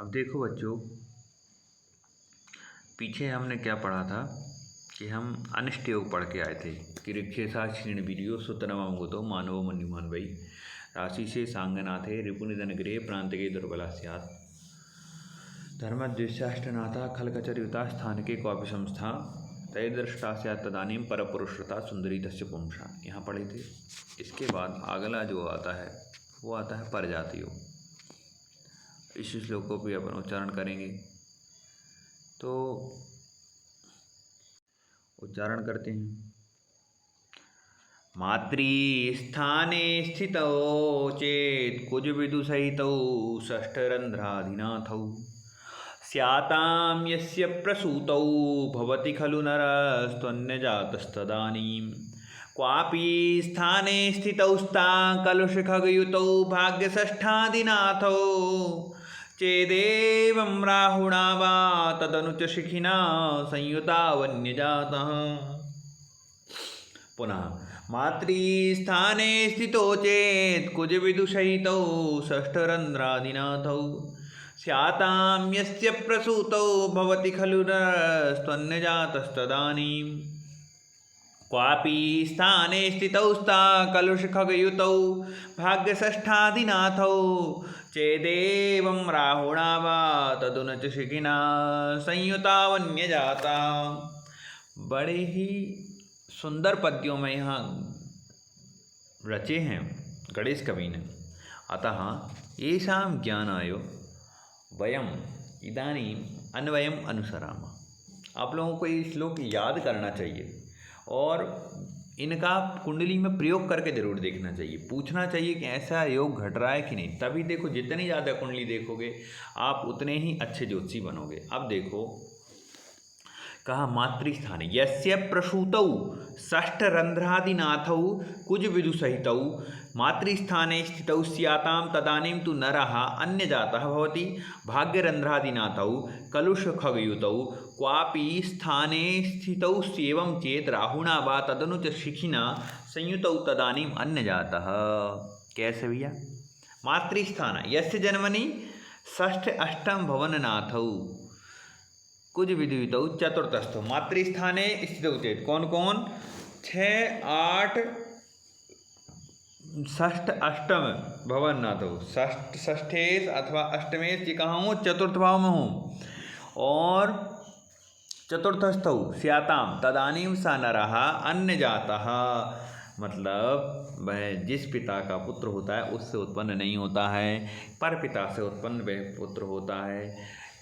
अब देखो बच्चों, पीछे हमने क्या पढ़ा था कि हम अनिष्ट योग पढ़ के आए थे कि ऋक्षेसा क्षीण वीर्यो सुतनवम गुतो मानवो मन्युमान वै राशि से सांगनाथे रिपुनिधन गृहे प्रांत के दुर्बला स्यात् धर्मद्वेषाष्टनाथा खलकचरयुता स्थान के क्वापि संस्था तय दृष्टा स्यात् तदानीम परपुरुषता सुंदरी तस्य पुंसा। यहाँ पढ़े थे। इसके बाद अगला जो आता है वो आता है परजात योग। इस श्लोक को भी अपन उच्चारण करेंगे, तो उच्चारण करते हैं। मातृस्थाने स्थितौ चेत् कुजविदुसहितौ षष्ठरन्ध्राधिनाथौ स्यातां यस्य प्रसूतौ भवति खलु नरस्त्वन्यजातस्तदानीं क्वापि स्थाने स्थितौ स्तां कलुषखगयुतौ भाग्यषष्ठादिनाथौ चेदेवं राहुणा वा तदनु च शिखिना संयुता वन्यजातः। पुनः मातृस्थाने स्थितो चेत् कुजविदुसहितौ षष्ठरन्ध्रादिनाथौ स्यातां यस्य प्रसूतौ भवति खलु नरस्त्वन्यजातस्तदानीं क्वापि स्थाने स्थितौ स्ता कलुषखगयुतौ भाग्यषष्ठादिनाथौ चेदेवं राहुणा वा तदनु च शिखिना संयुता वन्यजाता। बड़े ही सुंदर पद्यों में यहाँ रचे हैं गणेश कवि ने। अतः येषां ज्ञानाय वयम इदानीम अन्वयम अनुसरामः। आप लोगों को ये श्लोक याद करना चाहिए और इनका कुंडली में प्रयोग करके जरूर देखना चाहिए। पूछना चाहिए कि ऐसा योग घट रहा है कि नहीं। तभी देखो, जितनी ज़्यादा कुंडली देखोगे आप उतने ही अच्छे ज्योतिषी बनोगे। अब देखो, कहा मातृस्थाने यस्य प्रसूतौ षष्ठरंध्रादिनाथौ कुजविदुसहितौ मातृस्थाने स्थितौ स्यातां तदानीं तु नरः अन्यजातः भवति भाग्यरंध्रादिनाथौ कलुषखगयुतौ क्वापि स्थाने स्थितौ स्येवं चेत् राहुणा वा तदनु च शिखिना संयुतौ तदानीं अन्यजातः। कैसे भैया? मातृस्थान यस्य जन्मनि षष्ठ अष्टम भवननाथौ कुछ विधितौ चतुर्थस्थौ मातृस्थाने स्थितौ चेत कौन कौन? 6, 8, षष्ठ अष्टम भवननाथौ षष्ठेश अथवा अष्टमेश जी कहाँ हूँ? चतुर्थ भाव में हूँ। और चतुर्थस्थौ स्याताम तदानीम सा नरः अन्य जातः, मतलब वह जिस पिता का पुत्र होता है उससे उत्पन्न नहीं होता है, पर पिता से उत्पन्न वह पुत्र होता है।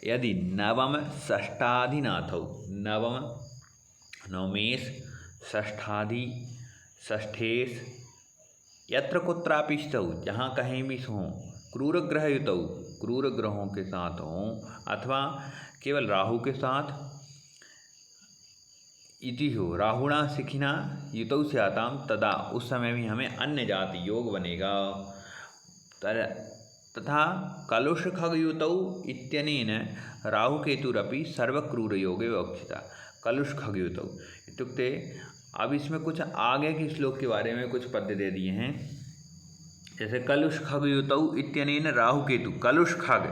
यदि नवम षष्ठाधिनाथौ नवम नवमेश षष्ठाधि षष्ठेश यत्र कुत्रापि स्थितौ जहाँ कहीं भी हों क्रूर ग्रहयुतौ क्रूर ग्रहों के साथ हों अथवा केवल राहु के साथ इति हो राहुणा शिखिना युतौ स्याताम तदा उस समय भी हमें अन्य जाति योग बनेगा। तथा कलुष खगयुतौ इत्यनेन राहुकेतुरपि सर्वक्रूरयोगे विवक्षिता। कलुष खगयुतौ इत्युक्ते अब इसमें कुछ आगे के श्लोक के बारे में कुछ पद्य दे दिए हैं। जैसे कलुष खगयुतौ इत्यनेन राहुकेतु, कलुष खग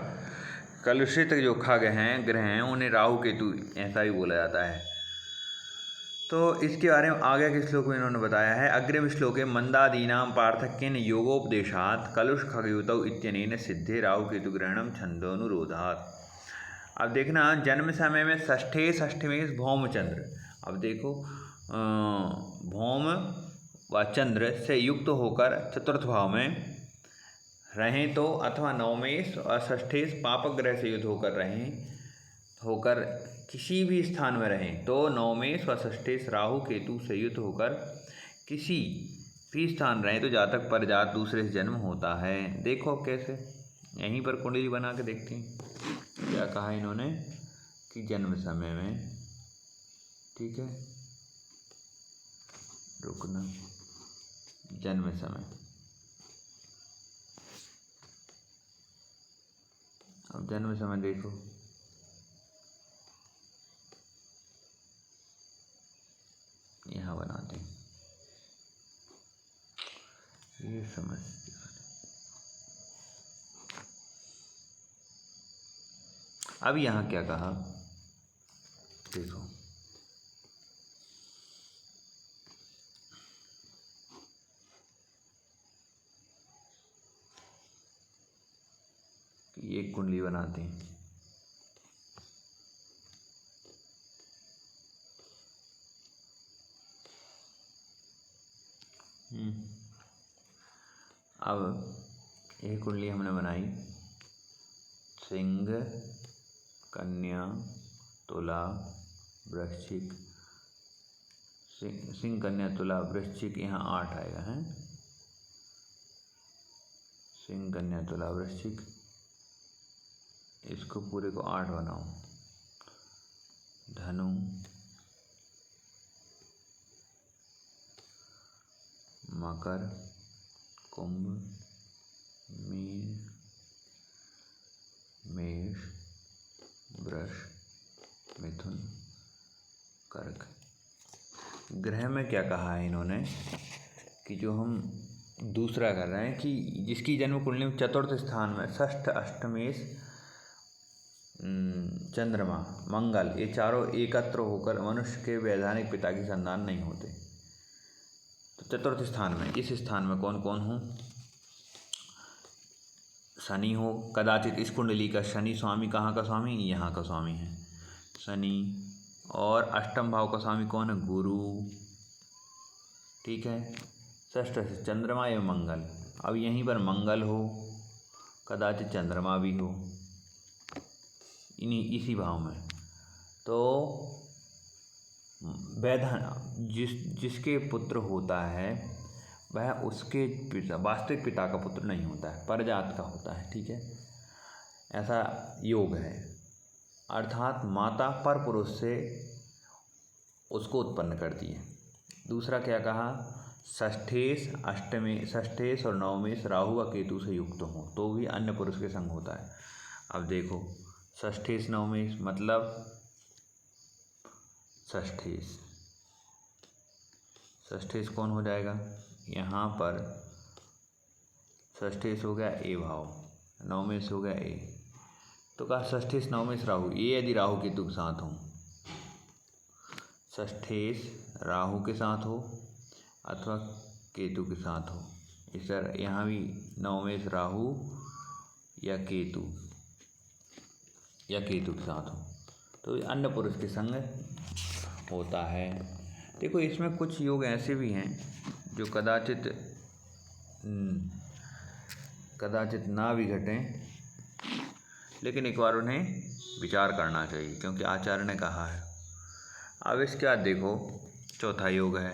कलुषित जो खग हैं ग्रह हैं उन्हें राहुकेतु ऐसा ही बोला जाता है। तो इसके बारे में आगे के श्लोक में इन्होंने बताया है। अग्रिम श्लोके मंदादीनां पार्थक्येन योगोपदेशात् कलुष खगयुतौ इत्यनेन सिद्धे राहुकेतु ग्रहणम छंदोनुरोधात्। अब देखना, जन्म समय में षष्ठे षष्ठमेश भौमचंद्र। अब देखो, भौम व चंद्र से युक्त होकर चतुर्थ भाव में रहें तो, अथवा नवमेश और षष्ठेश पापक ग्रह से युद्ध होकर किसी भी स्थान में रहें तो नवमेश व षष्ठेश राहु केतु से युद्ध होकर किसी भी स्थान रहें तो जातक पर जात दूसरे से जन्म होता है। देखो कैसे, यहीं पर कुंडली बना के देखते हैं क्या कहा इन्होंने कि जन्म समय में, ठीक है, रुकना, जन्म समय, अब जन्म समय देखो, यहाँ बनाते हैं ये समझ। अब यहाँ क्या कहा, देखो कि एक कुंडली बनाते हैं। अब एक कुंडली हमने बनाई, सिंह, कन्या, तुला, वृश्चिक, सिंह, कन्या, तुला, वृश्चिक, यहाँ 8 आएगा है, सिंह, कन्या, तुला, वृश्चिक, इसको पूरे को 8 बनाओ। धनु, मकर, कुंभ, मीन, मेष, वृष, मिथुन, कर्क। ग्रह में क्या कहा है इन्होंने कि जो हम दूसरा कर रहे हैं कि जिसकी जन्म कुंडली में चतुर्थ स्थान में षष्ठ, अष्टमेश, चंद्रमा, मंगल, ये चारों एकत्र होकर मनुष्य के वैधानिक पिता की संतान नहीं होते। तो चतुर्थ स्थान में, इस स्थान में कौन कौन हो, शनि हो, कदाचित इस कुंडली का शनि स्वामी कहाँ का स्वामी, यहाँ का स्वामी है शनि। और अष्टम भाव का स्वामी कौन है, गुरु, ठीक है। षष्ठ से चंद्रमा एवं मंगल, अब यहीं पर मंगल हो, कदाचित चंद्रमा भी हो इसी भाव में। तो वैधान जिसके पुत्र होता है वह उसके पिता, वास्तविक पिता का पुत्र नहीं होता है, परजात का होता है, ठीक है। ऐसा योग है, अर्थात माता पर पुरुष से उसको उत्पन्न करती है। दूसरा क्या कहा, षष्ठेश, षष्ठेश और नवमेश राहु व केतु से युक्त हो तो भी अन्य पुरुष के संग होता है। अब देखो षष्ठेश नवमेश मतलब षष्ठेश कौन हो जाएगा, यहाँ पर षष्ठेश हो गया ए भाव, नवमेश हो गया ए, तो कहा षष्ठेश नवमेश राहु, ये यदि राहु केतु के साथ हो, षष्ठेश राहु के साथ हो अथवा केतु के साथ हो, इस तरह यहाँ भी नवमेश राहु या केतु के साथ हो तो अन्य पुरुष के संग होता है। देखो इसमें कुछ योग ऐसे भी हैं जो कदाचित ना भी घटें, लेकिन एक बार उन्हें विचार करना चाहिए क्योंकि आचार्य ने कहा है। अब इसके बाद देखो चौथा योग है,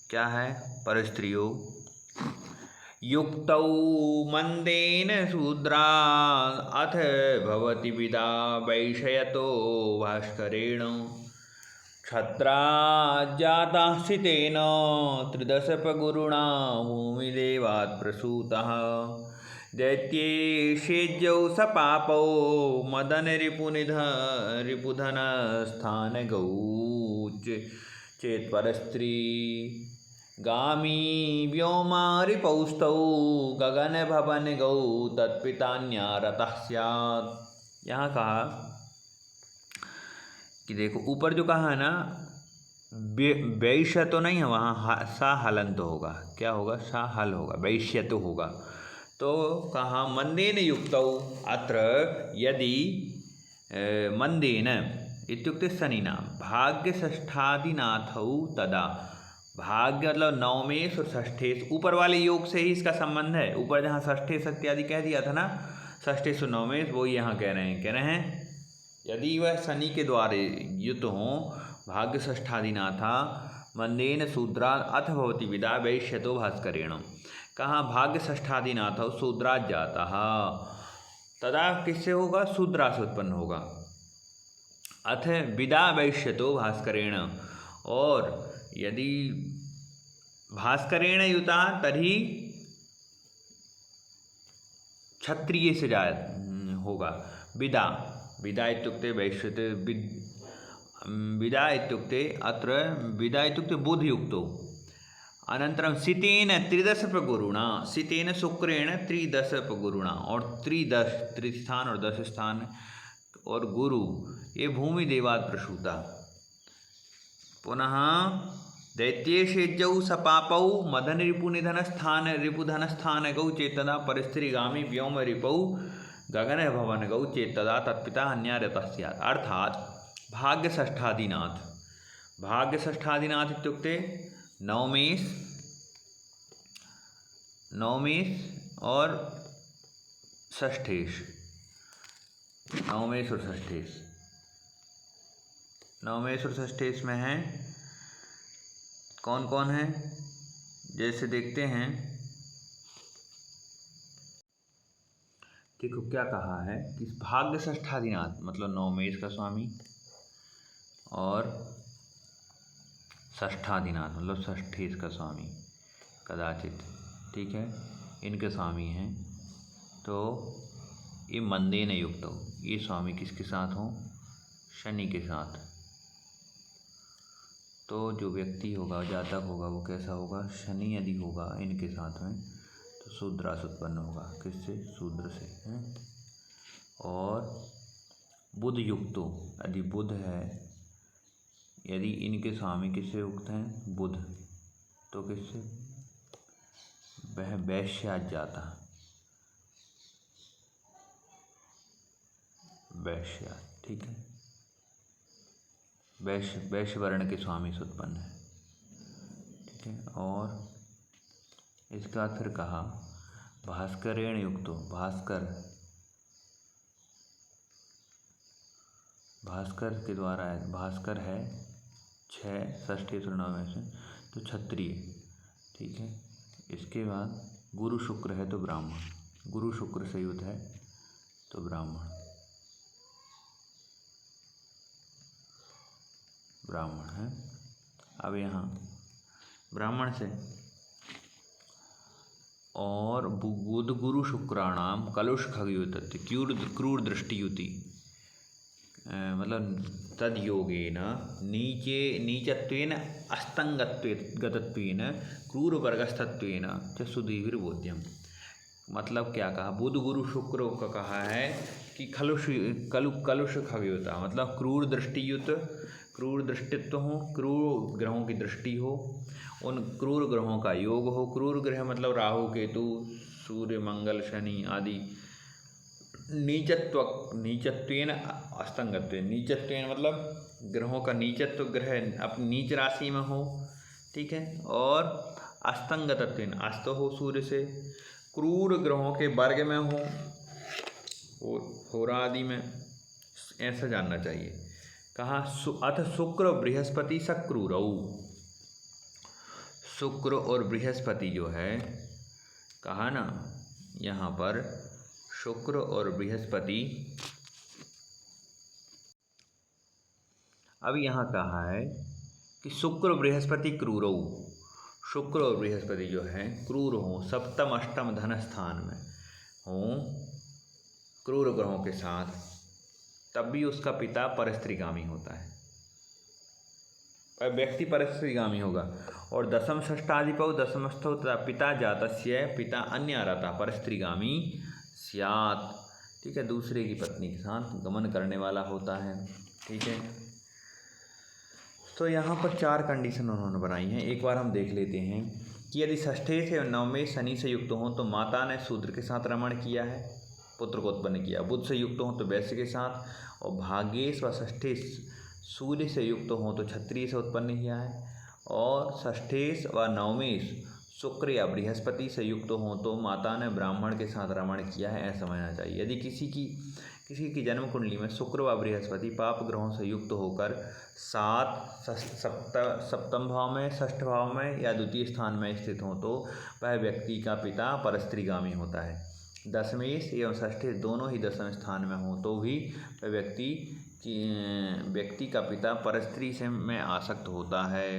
क्या है, परस्त्री योग। युक्तौ मंदेन शूद्रा अथ भवति विदा वैषयतो भास्करेण क्षत्रा स्थितेन त्रिदशपगुरुणा भूमिदेवात् प्रसूतः दैत्येशेज्यौ सपापौ मदन रिपुधनस्थानगौ चेत्परस्त्री गामी व्योमा रिपौस्तौ गगन भवन गौ तत्पितान्यारतः स्यात्। यहाँ कहा कि देखो ऊपर जो कहा है ना वैश्य तो नहीं है, वहाँ सा हलंत होगा, क्या होगा, सा हल होगा, वैश्य तो होगा। तो कहा मंदेन युक्तौ अत्र यदि मंदेन इत्युक्ते शनिना भाग्यषष्ठादिनाथौ तदा, भाग्य मतलब नवमेश और षष्ठेश, ऊपर वाले योग से ही इसका संबंध है। ऊपर जहाँ षष्ठेश इत्यादि कह दिया था ना, षष्ठेश और नवमेश, वो यहाँ कह रहे हैं यदि वह शनि के द्वारा युक्त हों, भाग्य षष्ठादिनाथा मंदेन शूद्रा अथ भवति विदा वैश्यतो भास्करेण। कहाँ भाग्य षष्ठादिनाथ हो शूद्राज जाता तदा किससे होगा, शूद्रा से उत्पन्न होगा। अथ विदा वैश्यतो भास्करेण, और यदि भास्करेण युता तरी क्षत्रिय से होगा। विदा इत्युक्ते वैश्यते, विदा इत्युक्ते अत्र विदा इत्युक्ते बुधयुक्तो, अनन्तरं सितेन त्रिदशपगुरुणा, सितेन शुक्रेण त्रिदशपगुरुणा, और त्रिस्थान और 10 स्थान और गुरु ये भूमि देवात् प्रसूता। पुनः दैत्येशेज्यौ सपापौ मदन रिपुधनस्थान गौ चेतदा परिस्त्रीगामी व्योम रिपौ गगन भवन गौ चेतदा तत्पिता अन्यारतः स्यात्। अर्थात भाग्यष्ठादिनाथ, भाग्यष्ठादिनाथ इत्युक्ते नवमेश और षष्ठेश, नवमेश और षष्ठेश, नवमेश और षष्ठेश में हैं कौन कौन है, जैसे देखते हैं। देखो क्या कहा है कि भाग्य षष्ठादिनाथ मतलब नवमेश का स्वामी और षष्ठादिनाथ मतलब षष्ठेश का स्वामी कदाचित, ठीक है, इनके स्वामी हैं। तो ये मंदेन युक्त हो, ये स्वामी किसके साथ हो, शनि के साथ। तो जो व्यक्ति होगा, जातक होगा, वो कैसा होगा, शनि यदि होगा इनके साथ में तो शूद्रास उत्पन्न होगा। किससे, शूद्र से है। और बुध युक्तो, यदि बुध है, यदि इनके स्वामी किससे युक्त हैं, बुध, तो किससे, वह वैश्यात जाता, वैश्यात, ठीक है, वैश्य वर्ण के स्वामी से उत्पन्न है, ठीक है। और इसका फिर कहा भास्करेण युक्तो, भास्कर के द्वारा है, भास्कर है 6 षष्ठी में से तो क्षत्रिय, ठीक है। इसके बाद गुरु शुक्र है तो ब्राह्मण, गुरु शुक्र से युक्त है तो ब्राह्मण है। अब यहाँ ब्राह्मण से और बुध गुरु शुक्राणाम कलुष खगयुत क्रूर दृष्टियुति मतलब तद योगेन नीचत्वेन अस्तंगत्वेन क्रूर वर्गस्थत्वेन च सुधीर्बोध्यम। मतलब क्या कहा, बुध गुरु शुक्र का कहा है कि कलुष खगयुता मतलब क्रूर दृष्टियुत, क्रूर दृष्टित्व हो, क्रूर ग्रहों की दृष्टि हो, उन क्रूर ग्रहों का योग हो। क्रूर ग्रह मतलब राहु केतु सूर्य मंगल शनि आदि। नीचत्वेन अस्तंगत्वेन, नीचत्वेन मतलब ग्रहों का नीचत्व, ग्रह अपनी नीच राशि में हो, ठीक है। और अस्तंगतत्वेन, अस्त हो सूर्य से, क्रूर ग्रहों के वर्ग में हो, होरा आदि में, ऐसा जानना चाहिए। कहा अथ शुक्र बृहस्पति सक्रूरऊ, शुक्र और बृहस्पति जो है, कहा ना यहाँ पर शुक्र और बृहस्पति। अब यहाँ कहा है कि शुक्र बृहस्पति क्रूरऊ, शुक्र और बृहस्पति जो है क्रूर हों, सप्तम अष्टम धन स्थान में हों क्रूर ग्रहों के साथ, तब भी उसका पिता परस्त्रीगामी होता है, व्यक्ति परस्त्रीगामी होगा। और दशम षष्ठाधिपौ दशमस्थौ तथा पिता जातस्य पिता अन्यारता परस्त्रीगामी स्यात्, ठीक है, दूसरे की पत्नी के साथ गमन करने वाला होता है, ठीक है। तो यहाँ पर 4 कंडीशन उन्होंने बनाई हैं, एक बार हम देख लेते हैं कि यदि षष्ठे से 9वें शनि से युक्त हों तो माता ने शूद्र के साथ रमण किया है, पुत्र को उत्पन्न किया। बुध से युक्त हों तो वैश्य के साथ, और भाग्येश व षष्ठेश सूर्य से युक्त हों तो क्षत्रिय से उत्पन्न किया है, और षष्ठेश व नवमेश शुक्र या बृहस्पति से युक्त हों तो माता ने ब्राह्मण के साथ रमण किया है, ऐसा समझना चाहिए। यदि किसी की जन्म कुंडली में शुक्र व बृहस्पति पाप ग्रहों से युक्त होकर 7 सप्तम भाव में, षष्ठ भाव में या द्वितीय स्थान में स्थित हों तो वह व्यक्ति का पिता परस्त्रीगामी होता है। दशमेश एवं षष्ठेश दोनों ही दशम स्थान में हों तो भी वह व्यक्ति का पिता परस्त्री से में आसक्त होता है।